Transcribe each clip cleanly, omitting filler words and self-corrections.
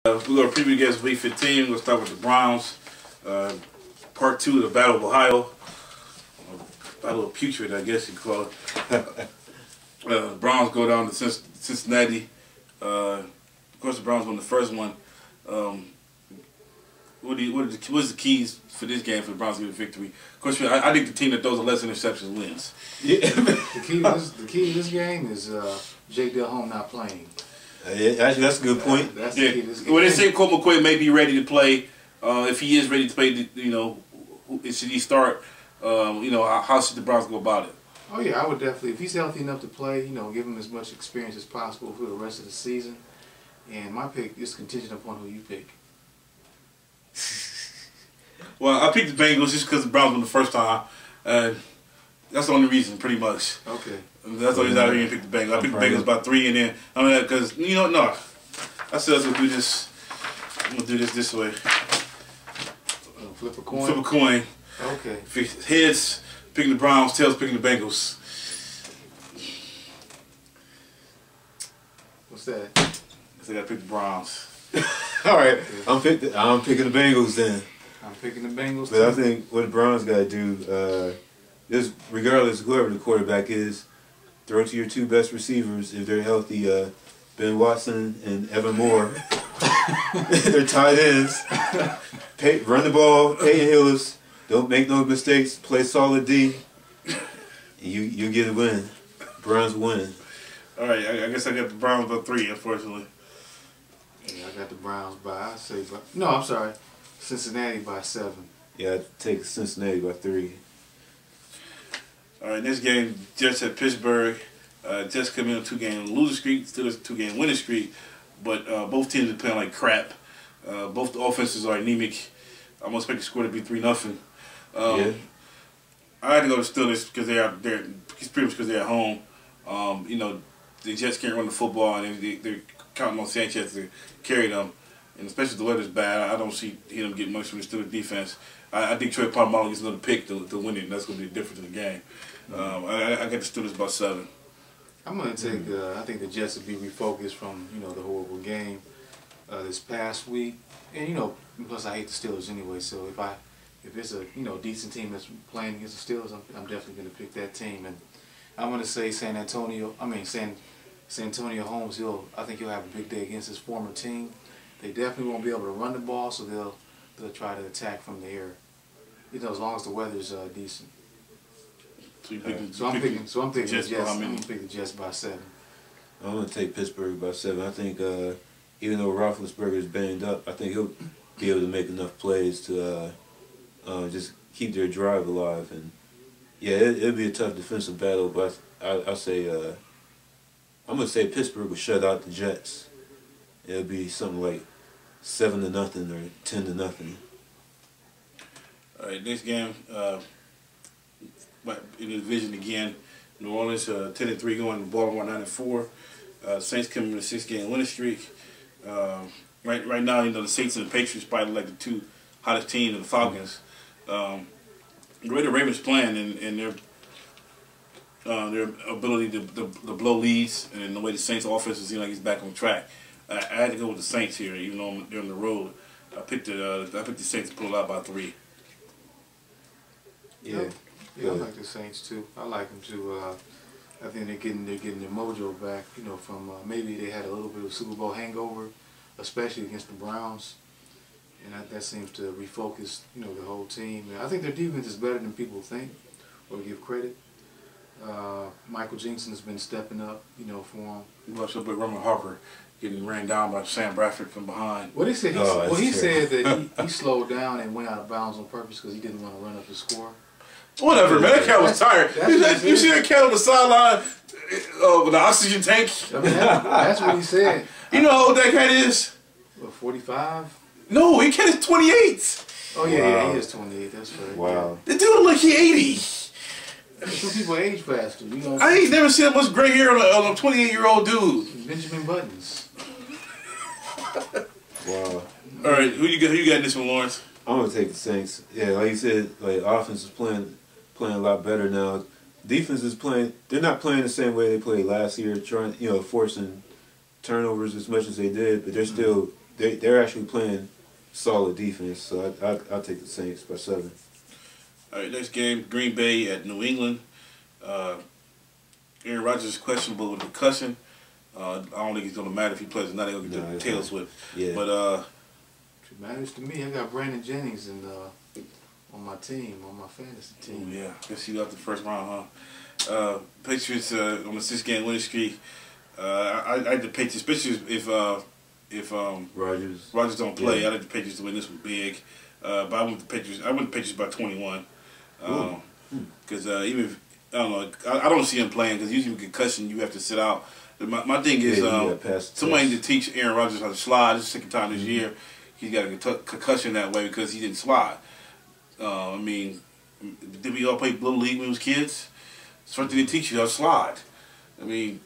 We're going to preview against Week 15. We're going to start with the Browns. Part 2 of the Battle of Ohio. Battle of Putrid, I guess you call it. Browns go down to Cincinnati. Of course, the Browns won the first one. What's the keys for this game for the Browns to get a victory? Of course, I think the team that throws the less interceptions wins. Yeah. the key to this game is Jake Delhomme not playing. Yeah, actually, that's a good point. That's the key to this game. Well, they say Colt McCoy may be ready to play. If he is ready to play, should he start? How should the Browns go about it? Oh yeah, I would definitely. If he's healthy enough to play, give him as much experience as possible for the rest of the season. And my pick is contingent upon who you pick. Well, I picked the Bengals just because the Browns won the first time. That's the only reason, pretty much. Okay. That's the only reason I didn't pick the Bengals. I picked the Bengals by 3, and then because no, I said let's do this. I'm gonna do this way. Flip a coin. Flip a coin. Okay. Heads picking the Browns, tails picking the Bengals. What's that? I gotta pick the Browns. All right, I'm picking the Bengals then. I'm picking the Bengals. But I think what the Browns got to do, is regardless of whoever the quarterback is, throw to your two best receivers if they're healthy, Ben Watson and Evan Moore. They're tight ends. Run the ball, Peyton Hillis. Don't make no mistakes. Play solid D. You get a win. Browns win. All right, I guess I got the Browns by 3, unfortunately. Yeah, I got the Browns by, I'm sorry, Cincinnati by 7. Yeah, I'd take Cincinnati by 3. All right, next game, Jets at Pittsburgh. Jets come in on a 2-game losing streak, still a 2-game winning streak, but both teams are playing like crap. Both the offenses are anemic. I'm gonna expect the score to be 3-0. Yeah. I had to go to Steelers because they're pretty much because they're at home. The Jets can't run the football, and they're counting on Sanchez to carry them. And especially if the weather's bad, I don't see him getting much from the Steelers defense. I think Troy Polamalu gets another pick to win it, and that's going to be the difference in the game. I got the Steelers by 7. I'm going to take, I think the Jets will be refocused from, the horrible game this past week. And, plus I hate the Steelers anyway, so if it's a, decent team that's playing against the Steelers, I'm definitely going to pick that team. And I'm going to say San Antonio Holmes, I think he'll have a big day against his former team. They definitely won't be able to run the ball, so they'll try to attack from the air. As long as the weather's decent. So I'm picking the Jets. I'm going to pick the Jets by 7. I'm going to take Pittsburgh by 7. I think even though Roethlisberger is banged up, I think he'll be able to make enough plays to just keep their drive alive. And yeah, it'll be a tough defensive battle, but I'll say I'm going to say Pittsburgh will shut out the Jets. It'll be something like 7-0 or 10-0. All right, next game, in the division again, New Orleans 10-3 going to Baltimore 9-4. Saints coming in a 6-game winning streak. Right now, the Saints and the Patriots probably like the 2 hottest teams of the Falcons. The way the Ravens playing and their ability to blow leads, and the way the Saints' offense seems like it's back on track. I had to go with the Saints here, even though they're on the road. I picked the Saints to pull it out by 3. Yeah, I like the Saints too. I like them too. I think they're getting their mojo back. From maybe they had a little bit of Super Bowl hangover, especially against the Browns, and that seems to refocus the whole team. And I think their defense is better than people think or give credit. Michael Jensen has been stepping up, for him. What's up with Roman Harper getting ran down by Sam Bradford from behind? What he said? He said that he slowed down and went out of bounds on purpose because he didn't want to run up the score. Whatever, man. That cat was tired. You see that cat on the sideline with the oxygen tank? I mean, that's what he said. You know how old that cat is? What, 45? No, he cat is 28. Oh yeah, he is 28. That's right. Wow. The dude look like he 80. Some people age faster, I ain't never seen that much gray hair on a 28-year-old dude. Benjamin Buttons. Wow. All right, who you got in this one, Lawrence? I'm gonna take the Saints. Yeah, like you said, offense is playing a lot better now. Defense is playing. They're not playing the same way they played last year, forcing turnovers as much as they did, but they're still they're actually playing solid defense. So I'll take the Saints by 7. All right, next game, Green Bay at New England. Aaron Rodgers is questionable with concussion. I don't think it's going to matter if he plays or not. They'll get their tails whipped. Yeah. But it matters to me. I got Brandon Jennings on my team, on my fantasy team. yeah, guess he got the first round, huh? Patriots on a 6-game winning streak. I like the Patriots, especially if Rodgers don't play. Yeah. I like the Patriots to win this one big. But I went the Patriots. I went the Patriots by 21. Because even if, I don't know, I don't see him playing because usually with concussion you have to sit out. My thing is somebody need to teach Aaron Rodgers how to slide. This is the second time this year he's got a concussion that way because he didn't slide. I mean, did we all play Little League when we was kids? Something to teach you how to slide. I mean,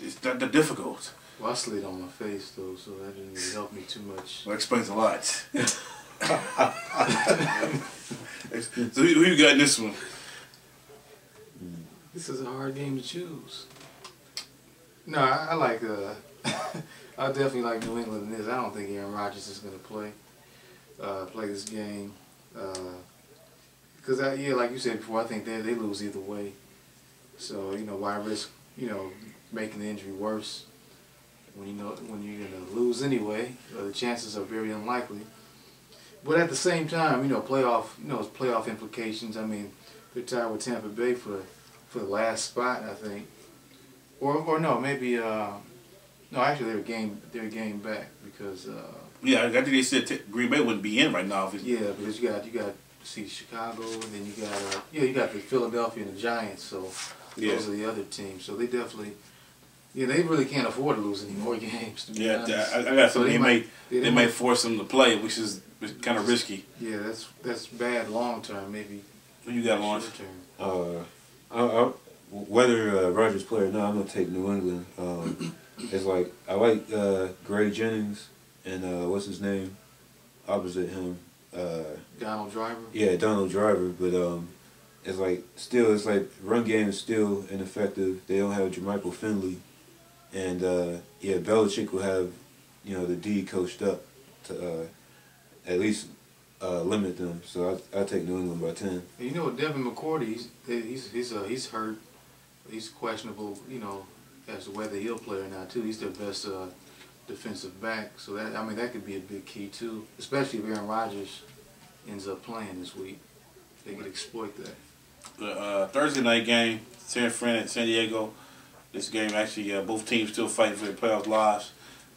it's not that difficult. Well, I slid on my face though, so that didn't really help me too much. Well, that explains a lot. So who you got in this one? This is a hard game to choose. No, I like I definitely like New England in this. I don't think Aaron Rodgers is going to play this game. Because yeah, like you said before, I think they lose either way. So why risk making the injury worse when when you're going to lose anyway? The chances are very unlikely. But at the same time, playoff implications. I mean, they're tied with Tampa Bay for the last spot, I think. Or no, maybe no. Actually, they're a game back because. Yeah, I think they said Green Bay wouldn't be in right now. Yeah, because you got see Chicago, and then you got the Philadelphia and the Giants. So those are the other teams. So they definitely. Yeah, they really can't afford to lose any more games. To be honest. I got something. They may force them to play, which is kind of risky. Yeah, that's bad long term. Maybe. Who you got, Lawrence? Whether Rodgers play or not, I'm gonna take New England. It's like I like Gray Jennings and what's his name opposite him. Donald Driver. Yeah, Donald Driver, but it's like run game is still ineffective. They don't have Jermichael Finley, and Belichick will have the D coached up to at least limit them. So I take New England by 10. And Devin McCourty, he's hurt. He's questionable, as to whether he'll play or not too. He's their best defensive back, so that could be a big key too, especially if Aaron Rodgers ends up playing this week. They could exploit that. The Thursday night game, San Fran at San Diego. This game actually, both teams still fighting for their playoff lives.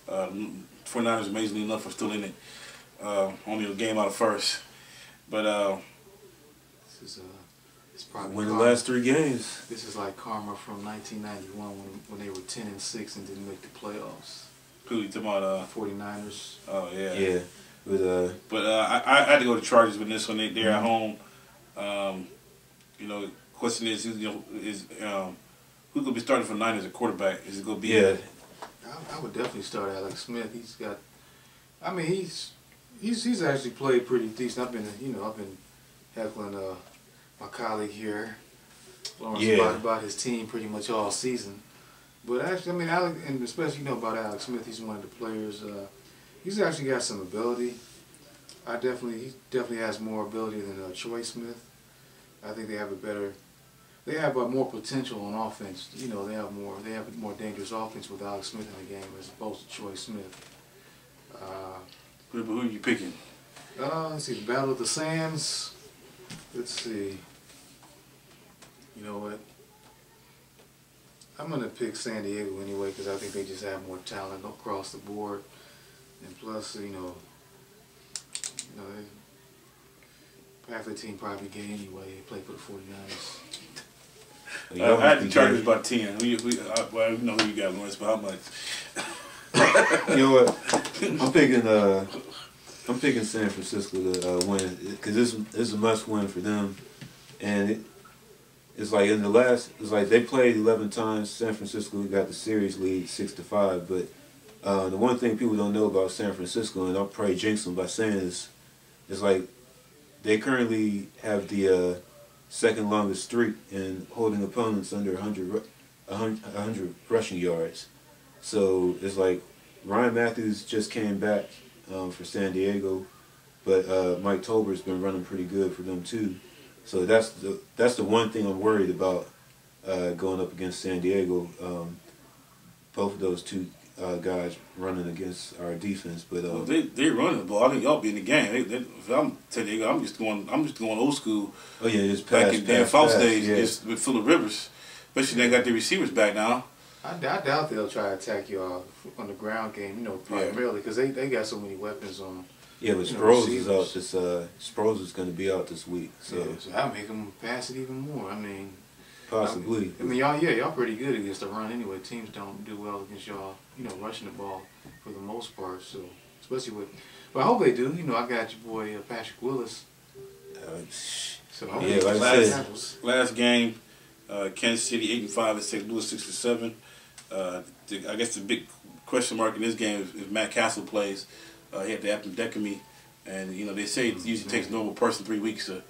49ers amazingly enough are still in it. Only a game out of first, but it's probably win the last 3 games. This is like karma from 1991 when they were 10-6 and didn't make the playoffs. Who you talking about? 49ers. Oh yeah. Yeah, but I had to go to Chargers with this one. They're at home. Question is who could be starting for Niners at quarterback? Is it gonna be? Yeah. I would definitely start Alex Smith. He's actually played pretty decent. I've been heckling my colleague here, Lawrence, about his team pretty much all season. But actually, Alex, and especially about Alex Smith, he's one of the players. He's actually got some ability. He definitely has more ability than Troy Smith. I think they have more potential on offense. They have a more dangerous offense with Alex Smith in the game as opposed to Troy Smith. Who are you picking? Let's see, the Battle of the Sands. Let's see. You know what? I'm gonna pick San Diego anyway because I think they just have more talent across the board, and plus, half the team probably gay anyway. They play for the 49ers. I had the Chargers by 10. We know who you got, Lawrence, but how much? You know what? I'm picking San Francisco to win because this is a must win for them, and it's like they played 11 times. San Francisco got the series lead 6-5, but the one thing people don't know about San Francisco, and I'll probably jinx them by saying this, is like they currently have the second longest streak in holding opponents under 100 rushing yards. So it's like Ryan Matthews just came back for San Diego, but Mike Tolbert's been running pretty good for them too. So that's the one thing I'm worried about going up against San Diego. Both of those two guys running against our defense, but well, they running the ball. I think y'all be in the game. If I'm San Diego, I'm just going old school. Oh yeah, just pass, back in Dan Faust days, yeah. just with Phillip Rivers. Especially they got the receivers back now. I doubt they'll try to attack y'all on the ground game, primarily because they got so many weapons on. Yeah, but Sproles is out. This Sproles is going to be out this week, so that'll make them pass it even more. I mean, possibly. Y'all pretty good against the run anyway. Teams don't do well against y'all, rushing the ball for the most part. So especially with, but I hope they do. I got your boy Patrick Willis. So yeah, like I said, last game, Kansas City 8-5 and St. Louis 6-7. I guess the big question mark in this game is if Matt Castle plays. He had the appendectomy, and they say it usually takes a normal person 3 weeks to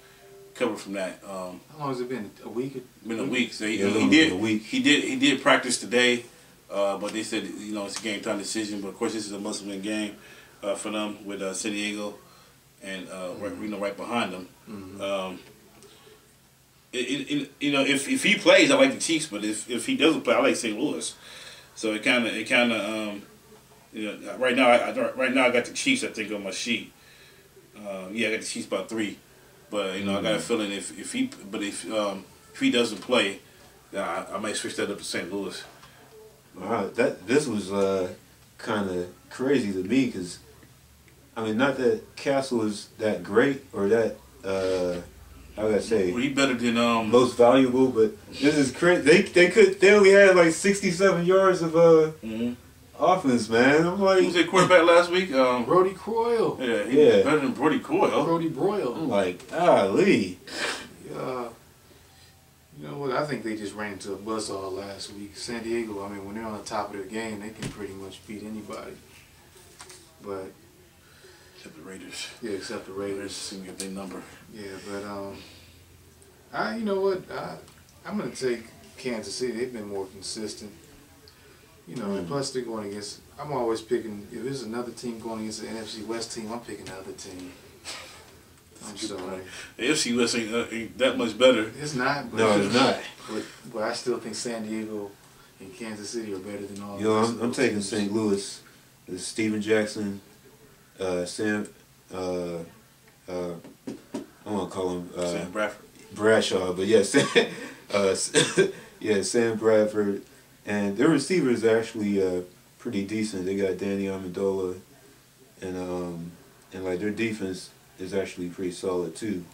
recover from that. How long has it been? A week? Been a week. So he did practice today, but they said it's a game time decision. But of course this is a must-win game for them with San Diego, and right behind them. Mm-hmm. If he plays, I like the Chiefs, but if he doesn't play, I like St. Louis. So it kind of. Right now I got the Chiefs. I think on my sheet. I got the Chiefs by 3, but I got a feeling if he doesn't play, I might switch that up to St. Louis. This was kind of crazy to me because not that Castle is that great or that how would I say? Well, he better than most valuable, but this is crazy. They only had like 67 yards of offense, man. I'm like, who was their quarterback last week? Brody Croyle. Yeah, he was better than Brody Croyle. Brody Broyle. I'm like, golly. Yeah. You know what? I think they just ran into a buzzsaw last week. San Diego, when they're on the top of their game, they can pretty much beat anybody. But except the Raiders. Yeah, except the Raiders. Seem to get their number. Yeah, but you know what? I'm gonna take Kansas City. They've been more consistent. And plus they're going against. I'm always picking. If there's another team going against the NFC West team, I'm picking the other team. I'm sorry. The NFC West ain't that much better. It's not. But No, it's not. But I still think San Diego and Kansas City are better than all. I'm taking St. Louis. It's Steven Jackson, Sam. I want to call him Sam Bradford. Bradshaw, but yeah, Sam Bradford. And their receivers are actually pretty decent. They got Danny Amendola, and like their defense is actually pretty solid too.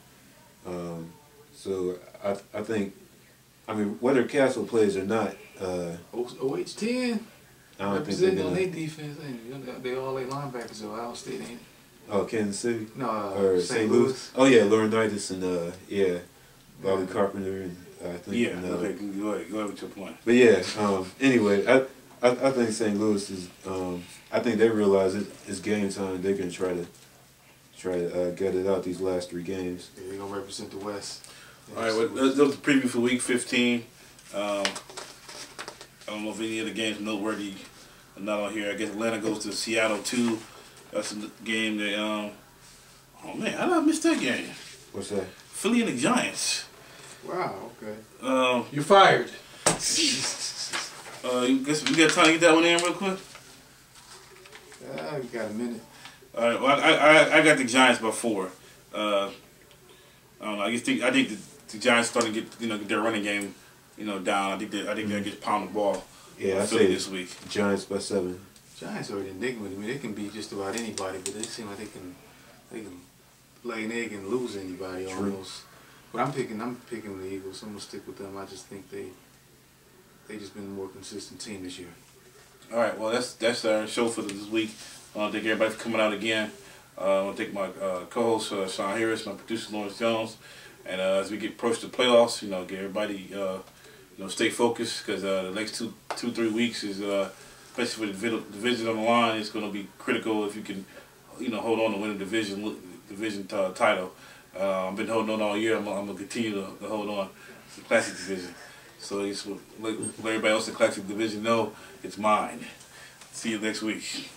So I think, whether Castle plays or not, OH10 I don't think representing on their defense. They all their linebackers are Ohio State, ain't it? Oh, Kansas City? No, or St. Louis. Oh yeah, Laurinaitis and Bobby Yeah. Carpenter and I think. Yeah, okay, go ahead with your point. But yeah, anyway, I think St. Louis is. I think they realize it's game time. They're gonna try to get it out these last 3 games. Yeah, they're gonna represent the West. All right, well, that was the preview for Week 15. I don't know if any of the games are noteworthy or not on here. I guess Atlanta goes to Seattle too. That's a game that. Oh man, how did I miss that game? What's that? Philly and the Giants. Wow. Okay. You're fired. Guess we got time to get that one in real quick. We got a minute. All right. Well, I got the Giants by 4. I don't know. I think the Giants starting to get their running game down. I think they get pound the ball. Yeah, I Philly say this week. Giants by 7. Giants are an enigma to me. They can beat just about anybody, but they seem like they can lay an egg and lose anybody almost. But I'm picking the Eagles. I'm gonna stick with them. I just think they just been a more consistent team this year. All right. Well, that's our show for this week. I want to thank everybody for coming out again. I want to thank my co-host Sean Harris, my producer Lawrence Jones, and as we get approach the playoffs, get everybody stay focused because the next 2-3 weeks is especially with the division on the line, it's going to be critical if you can hold on to win a division title. I've been holding on all year. I'm going to continue to hold on to the Classic Division. So let everybody else in the Classic Division know it's mine. See you next week.